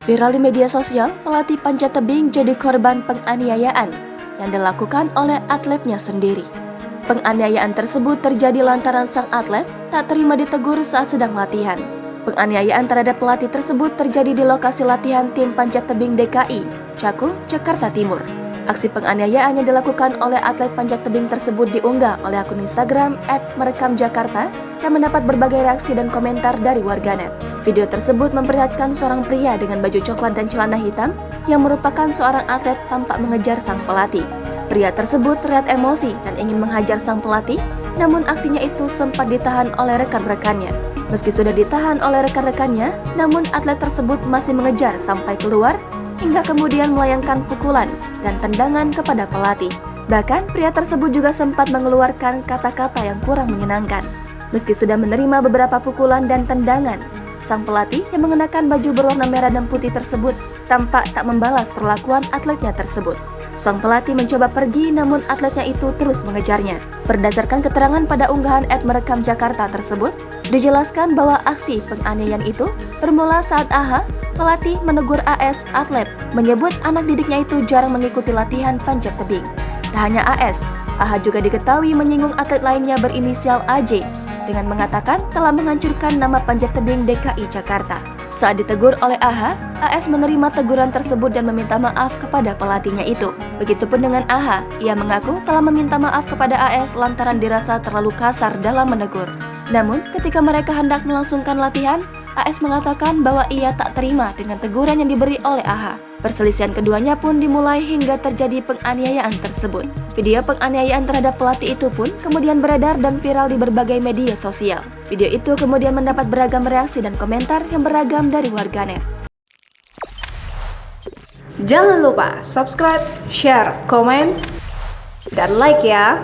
Viral di media sosial, pelatih panjat tebing jadi korban penganiayaan yang dilakukan oleh atletnya sendiri. Penganiayaan tersebut terjadi lantaran sang atlet tak terima ditegur saat sedang latihan. Penganiayaan terhadap pelatih tersebut terjadi di lokasi latihan tim panjat tebing DKI, Cakung, Jakarta Timur. Aksi penganiayaan yang dilakukan oleh atlet panjat tebing tersebut diunggah oleh akun Instagram @merekamjakarta dan mendapat berbagai reaksi dan komentar dari warganet. Video tersebut memperlihatkan seorang pria dengan baju coklat dan celana hitam yang merupakan seorang atlet tampak mengejar sang pelatih. Pria tersebut terlihat emosi dan ingin menghajar sang pelatih, namun aksinya itu sempat ditahan oleh rekan-rekannya. Meski sudah ditahan oleh rekan-rekannya, namun atlet tersebut masih mengejar sampai keluar hingga kemudian melayangkan pukulan dan tendangan kepada pelatih. Bahkan pria tersebut juga sempat mengeluarkan kata-kata yang kurang menyenangkan. Meski sudah menerima beberapa pukulan dan tendangan, sang pelatih yang mengenakan baju berwarna merah dan putih tersebut tampak tak membalas perlakuan atletnya tersebut. Sang pelatih mencoba pergi namun atletnya itu terus mengejarnya. Berdasarkan keterangan pada unggahan @merekamjakarta tersebut, dijelaskan bahwa aksi penganiayaan itu bermula saat AH, pelatih, menegur AS, atlet, menyebut anak didiknya itu jarang mengikuti latihan panjat tebing. Tak hanya AS, AH juga diketahui menyinggung atlet lainnya berinisial AJ dengan mengatakan telah menghancurkan nama panjat tebing DKI Jakarta. Saat ditegur oleh AH, AS menerima teguran tersebut dan meminta maaf kepada pelatihnya itu. Begitupun dengan AH, ia mengaku telah meminta maaf kepada AS lantaran dirasa terlalu kasar dalam menegur. Namun, ketika mereka hendak melangsungkan latihan, AS mengatakan bahwa ia tak terima dengan teguran yang diberi oleh AH. Perselisihan keduanya pun dimulai hingga terjadi penganiayaan tersebut. Video penganiayaan terhadap pelatih itu pun kemudian beredar dan viral di berbagai media sosial. Video itu kemudian mendapat beragam reaksi dan komentar yang beragam dari warganet. Jangan lupa subscribe, share, komen, dan like ya!